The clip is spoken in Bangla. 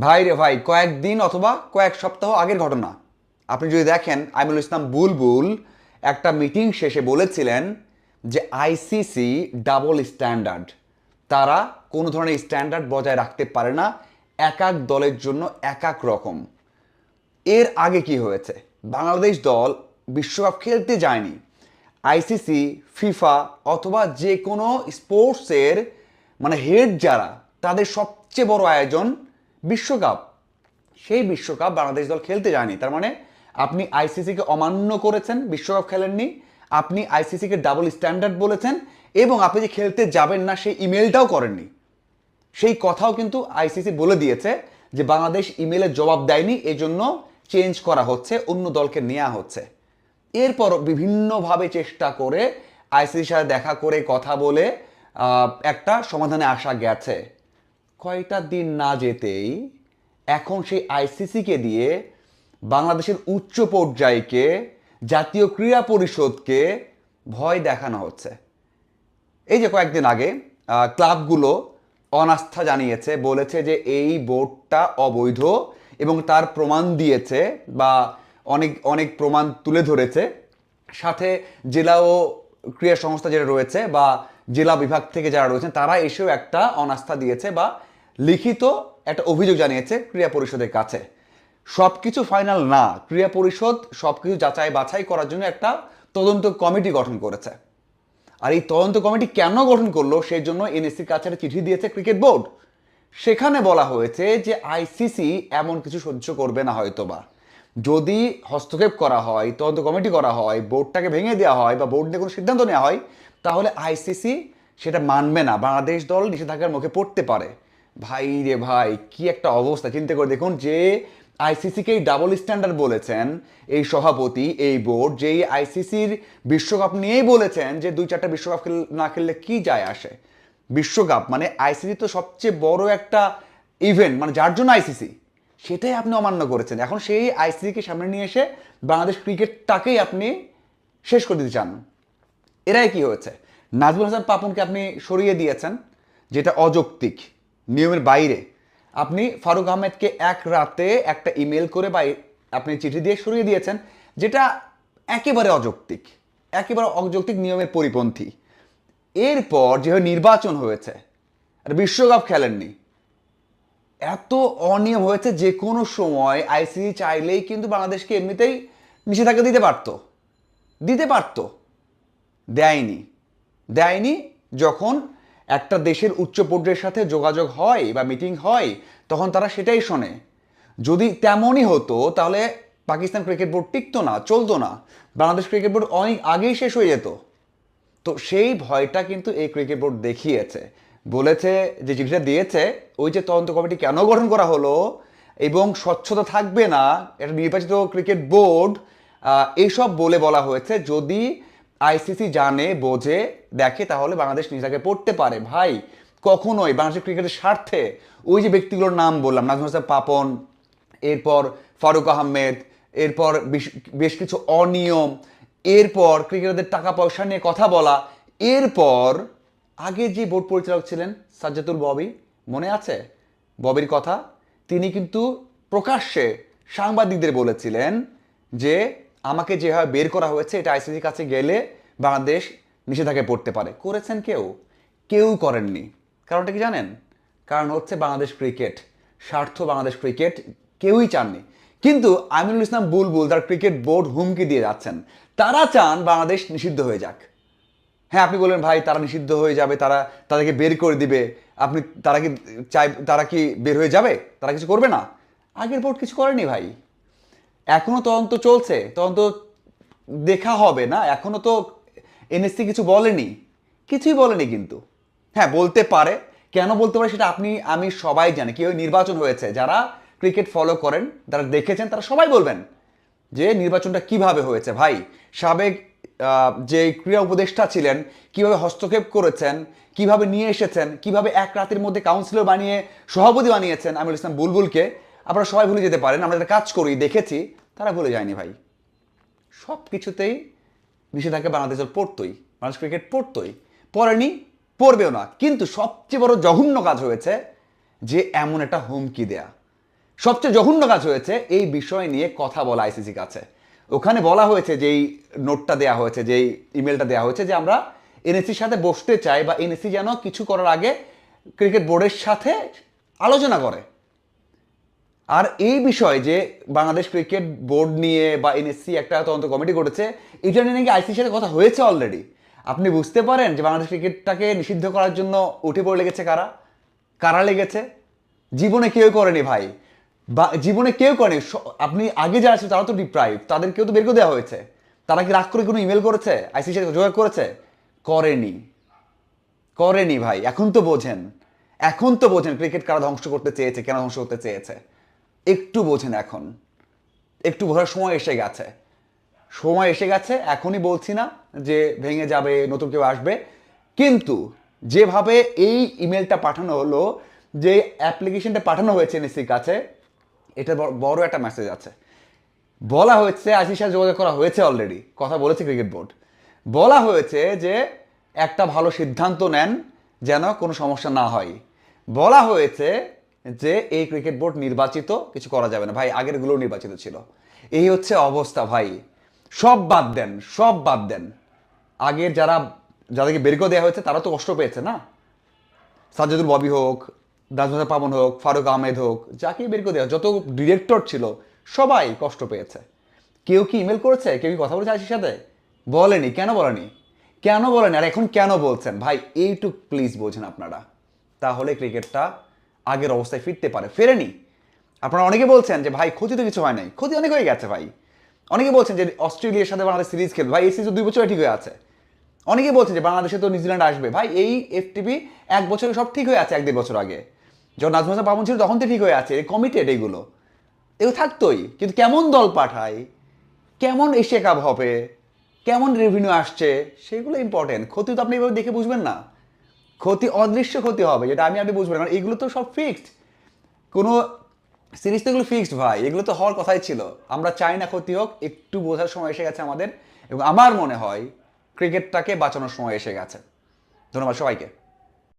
ভাই রে ভাই, কয়েকদিন অথবা কয়েক সপ্তাহ আগের ঘটনা। আপনি যদি দেখেন, আমিনুল ইসলাম বুলবুল একটা মিটিং শেষে বলেছিলেন যে আইসিসি ডাবল স্ট্যান্ডার্ড, তারা কোনো ধরনের স্ট্যান্ডার্ড বজায় রাখতে পারে না, এক এক দলের জন্য এক এক রকম। এর আগে কি হয়েছে? বাংলাদেশ দল বিশ্বকাপ খেলতে যায়নি। আইসিসি, ফিফা অথবা যে কোনো স্পোর্টসের মানে হেড যারা, তাদের সবচেয়ে বড় আয়োজন বিশ্বকাপ। সেই বিশ্বকাপ বাংলাদেশ দল খেলতে যায়নি। তার মানে আপনি আইসিসিকে অমান্য করেছেন, বিশ্বকাপ খেলেননি, আপনি আইসিসিকে ডাবল স্ট্যান্ডার্ড বলেছেন, এবং আপনি যে খেলতে যাবেন না সেই ইমেলটাও করেননি। সেই কথাও কিন্তু আইসিসি বলে দিয়েছে যে বাংলাদেশ ইমেলের জবাব দেয়নি, এজন্য চেঞ্জ করা হচ্ছে, অন্য দলকে নেওয়া হচ্ছে। এরপর বিভিন্নভাবে চেষ্টা করে আইসিসির সাথে দেখা করে কথা বলে একটা সমাধানে আসা গেছে। কয়টা দিন না যেতেই এখন সেই আইসিসিকে দিয়ে বাংলাদেশের উচ্চ পর্যায়কে, জাতীয় ক্রীড়া পরিষদকে ভয় দেখানো হচ্ছে। এই যে কয়েকদিন আগে ক্লাবগুলো অনাস্থা জানিয়েছে, বলেছে যে এই বোর্ডটা অবৈধ, এবং তার প্রমাণ দিয়েছে বা অনেক অনেক প্রমাণ তুলে ধরেছে। সাথে জেলা ও ক্রীড়া সংস্থা যেটা রয়েছে বা জেলা বিভাগ থেকে যারা রয়েছেন তারা এসেও একটা অনাস্থা দিয়েছে বা লিখিত একটা অভিযোগ জানিয়েছে ক্রীড়া পরিষদের কাছে। সব কিছু ফাইনাল না, ক্রীড়া পরিষদ সব কিছু যাচাই বাছাই করার জন্য একটা তদন্ত কমিটি গঠন করেছে। আর এই তদন্ত কমিটি কেন গঠন করলো সেই জন্য এনএসসির কাছে একটা চিঠি দিয়েছে ক্রিকেট বোর্ড। সেখানে বলা হয়েছে যে আইসিসি এমন কিছু সহ্য করবে না হয়তোবা, যদি হস্তক্ষেপ করা হয়, তদন্ত কমিটি করা হয়, বোর্ডটাকে ভেঙে দেওয়া হয় বা বোর্ড নিয়ে কোনো সিদ্ধান্ত নেওয়া হয়, তাহলে আইসিসি সেটা মানবে না, বাংলাদেশ দল নিষেধাজ্ঞার মুখে পড়তে পারে। ভাই রে ভাই, কি একটা অবস্থা! চিন্তা করে দেখুন যে আইসিসিকেই ডাবল স্ট্যান্ডার্ড বলেছেন এই সভাপতি, এই বোর্ড, যেই আইসিসির বিশ্বকাপ নিয়েই বলেছেন যে দুই চারটা বিশ্বকাপ না খেললে কি যায় আসে। বিশ্বকাপ মানে আইসিসি তো সবচেয়ে বড় একটা ইভেন্ট, মানে যার জন্য আইসিসি, সেটাই আপনি অমান্য করেছেন। এখন সেই আইসিসিকে সামনে নিয়ে এসে বাংলাদেশ ক্রিকেটটাকেই আপনি শেষ করে দিতে চান। এরাই কি হয়েছে? নাজমুল হাসান পাপনকে আপনি সরিয়ে দিয়েছেন, যেটা অযৌক্তিক, নিয়মের বাইরে। আপনি ফারুক আহমেদকে এক রাতে একটা ইমেল করে বা আপনি চিঠি দিয়ে সরিয়ে দিয়েছেন, যেটা একেবারে অযৌক্তিক, একেবারে অযৌক্তিক, নিয়মের পরিপন্থী। এরপর যেভাবে নির্বাচন হয়েছে, আর বিশ্বকাপ খেলেননি, এত অনিয়ম হয়েছে, যে কোনো সময় আইসিসি চাইলেই কিন্তু বাংলাদেশকে এমনিতেই নিষেধাজ্ঞা দিতে পারতো, দিতে পারতো। দেয়নি, দেয়নি। যখন একটা দেশের উচ্চ পর্যায়ের সাথে যোগাযোগ হয় বা মিটিং হয়, তখন তারা সেটাই শোনে। যদি তেমনই হতো তাহলে পাকিস্তান ক্রিকেট বোর্ড টিকতো না, চলতো না, বাংলাদেশ ক্রিকেট বোর্ড অনেক আগেই শেষ হয়ে যেত। তো সেই ভয়টা কিন্তু এই ক্রিকেট বোর্ড দেখিয়েছে, বলেছে যে চিঠিটা দিয়েছে, ওই যে তদন্ত কমিটি কেন গঠন করা হলো এবং স্বচ্ছতা থাকবে না, একটা নির্বাচিত ক্রিকেট বোর্ড, এইসব বলে বলা হয়েছে যদি আইসিসি জানে, বোঝে, দেখে, তাহলে বাংলাদেশ নিজাকে পড়তে পারে। ভাই, কখনোই বাংলাদেশের ক্রিকেটের স্বার্থে ওই যে ব্যক্তিগুলোর নাম বললাম, নাজমুল হাসান পাপন, এরপর ফারুক আহমেদ, এরপর বেশ কিছু অনিয়ম, এরপর ক্রিকেটারদের টাকা পয়সা নিয়ে কথা বলা, এরপর আগে যে বোর্ড পরিচালক ছিলেন সাজ্জাদুল ববি, মনে আছে ববির কথা? তিনি কিন্তু প্রকাশ্যে সাংবাদিকদের বলেছিলেন যে আমাকে যেভাবে বের করা হয়েছে এটা আইসিসির কাছে গেলে বাংলাদেশ নিষেধাজ্ঞায় পড়তে পারে। করেছেন কেউ? কেউ করেননি। কারণটা কি জানেন? কারণ হচ্ছে বাংলাদেশ ক্রিকেট, স্বার্থ বাংলাদেশ ক্রিকেট, কেউই চাননি। কিন্তু আমিনুল ইসলাম বুলবুল, তার ক্রিকেট বোর্ড হুমকি দিয়ে যাচ্ছেন, তারা চান বাংলাদেশ নিষিদ্ধ হয়ে যাক। হ্যাঁ, আপনি বললেন ভাই তারা নিষিদ্ধ হয়ে যাবে, তারা তাদেরকে বের করে দিবে, আপনি তারা কি চাই, তারা কি বের হয়ে যাবে? তারা কিছু করবে না? আগের বোর্ড কিছু করেনি ভাই, এখনো তদন্ত চলছে, তদন্ত দেখা হবে না, এখনো তো এনএসসি কিছু বলেনি, কিছুই বলেনি কিন্তু। হ্যাঁ, বলতে পারে, কেন বলতে পারে সেটা আপনি আমি সবাই জানি। কি নির্বাচন হয়েছে, যারা ক্রিকেট ফলো করেন, যারা দেখেছেন, তারা সবাই বলবেন যে নির্বাচনটা কিভাবে হয়েছে। ভাই, সাবেক যে ক্রীড়া উপদেষ্টা ছিলেন, কিভাবে হস্তক্ষেপ করেছেন, কিভাবে নিয়ে এসেছেন, কিভাবে এক রাতের মধ্যে কাউন্সিলর বানিয়ে সভাপতি বানিয়েছেন আমিরুল ইসলাম বুলবুলকে, আপনারা সবাই ভুলে যেতে পারেন। আমরা একটা কাজ করি, দেখেছি, তারা ভুলে যায়নি ভাই। সব কিছুতেই নিষেধাজ্ঞা বাংলাদেশ দল পড়তোই, বাংলাদেশ ক্রিকেট পড়তোই, পড়েনি, পড়বেও না। কিন্তু সবচেয়ে বড় জঘন্য কাজ হয়েছে যে এমন একটা হুমকি দেয়া। সবচেয়ে জঘন্য কাজ হয়েছে এই বিষয় নিয়ে কথা বলা আইসিসি কাছে। ওখানে বলা হয়েছে যে এই নোটটা দেওয়া হয়েছে, যে ইমেলটা দেওয়া হয়েছে যে আমরা এনএসসির সাথে বসতে চাই বা এনএসসি যেন কিছু করার আগে ক্রিকেট বোর্ডের সাথে আলোচনা করে। আর এই বিষয় যে বাংলাদেশ ক্রিকেট বোর্ড নিয়ে বা এনএসসি একটা তদন্ত কমিটি করেছে, এটা নিয়ে নাকি আইসিসির সাথে কথা হয়েছে অলরেডি। আপনি বুঝতে পারেন যে বাংলাদেশ ক্রিকেটটাকে নিষিদ্ধ করার জন্য উঠে পড়ে লেগেছে কারা কারা লেগেছে। জীবনে কেউ করেনি ভাই, বা জীবনে কেউ করেনি। আপনি আগে যারা ছিল তারা তো ডিপ্রাইভ, তাদের কেউ তো বের করে দেওয়া হয়েছে। তারা কি রাগ করে কোনো ইমেল করেছে, আইসিসির সাথে যোগাযোগ করেছে? করেনি, করেনি ভাই। এখন তো বোঝেন, এখন তো বোঝেন ক্রিকেট কারা ধ্বংস করতে চেয়েছে, কেন ধ্বংস করতে চেয়েছে। একটু বোঝেন এখন, একটু বোঝার সময় এসে গেছে, সময় এসে গেছে। এখনই বলছি না যে ভেঙে যাবে, নতুন কেউ আসবে, কিন্তু যেভাবে এই ইমেলটা পাঠানো হলো, যে অ্যাপ্লিকেশনটা পাঠানো হয়েছে এনএসসির কাছে, এটা বড় একটা মেসেজ আছে। বলা হয়েছে আইসিসির সাথে যোগাযোগ করা হয়েছে অলরেডি, কথা বলেছে ক্রিকেট বোর্ড। বলা হয়েছে যে একটা ভালো সিদ্ধান্ত নেন যেন কোনো সমস্যা না হয়। বলা হয়েছে যে এই ক্রিকেট বোর্ড নির্বাচিত, কিছু করা যাবে না ভাই, আগেরগুলো নির্বাচিত ছিল। এই হচ্ছে অবস্থা ভাই। সব বাদ দেন, সব বাদ দেন। আগের যাদেরকে বের করে দেওয়া হয়েছে তারা তো কষ্ট পেয়েছে না। সাজ্জাদুল ববি হোক, নাজমুল পাপন হোক, ফারুক আহমেদ হোক, যাকে বের করে দেওয়া, যত ডিরেক্টর ছিল সবাই কষ্ট পেয়েছে। কেউ কি ইমেল করেছে, কেউ কি কথা বলেছে আইসির সাথে? বলেনি। কেন বলেনি? কেন বলেনি? আর এখন কেন বলছেন ভাই? এইটুক প্লিজ বোঝেন আপনারা, তাহলে ক্রিকেটটা আগের অবস্থায় ফিরতে পারে। ফেরেনি। আপনারা অনেকে বলছেন যে ভাই ক্ষতি তো কিছু হয় নাই, ক্ষতি অনেক হয়ে গেছে ভাই। অনেকে বলছেন যে অস্ট্রেলিয়ার সাথে বাংলাদেশ সিরিজ খেলবে, ভাই এই সিরিজ 2 বছরে ঠিক হয়ে আছে। অনেকে বলছে যে বাংলাদেশে তো নিউজিল্যান্ড আসবে, ভাই এই এফটিপি 1 বছরে সব ঠিক হয়ে আছে, 1-1.5 বছর আগে যখন নাজমুল হাসান পাপন ছিল তখন তো ঠিক হয়ে আছে। কমিটেড এগুলো থাকতোই। কিন্তু কেমন দল পাঠায়, কেমন এশিয়া কাপ হবে, কেমন রেভিনিউ আসছে, সেগুলো ইম্পর্টেন্ট। ক্ষতি তো আপনি এভাবে দেখে বুঝবেন না। ক্ষতি অদৃশ্য ক্ষতি হবে, যেটা আপনি বুঝবেন, কারণ এগুলো তো সব ফিক্সড। কোনো সিরিজ তো এগুলো ফিক্সড ভাই, এগুলো তো হওয়ার কথাই ছিল। আমরা চাই না ক্ষতি হোক, একটু বোঝার সময় এসে গেছে আমাদের, এবং আমার মনে হয় ক্রিকেটটাকে বাঁচানোর সময় এসে গেছে। ধন্যবাদ সবাইকে।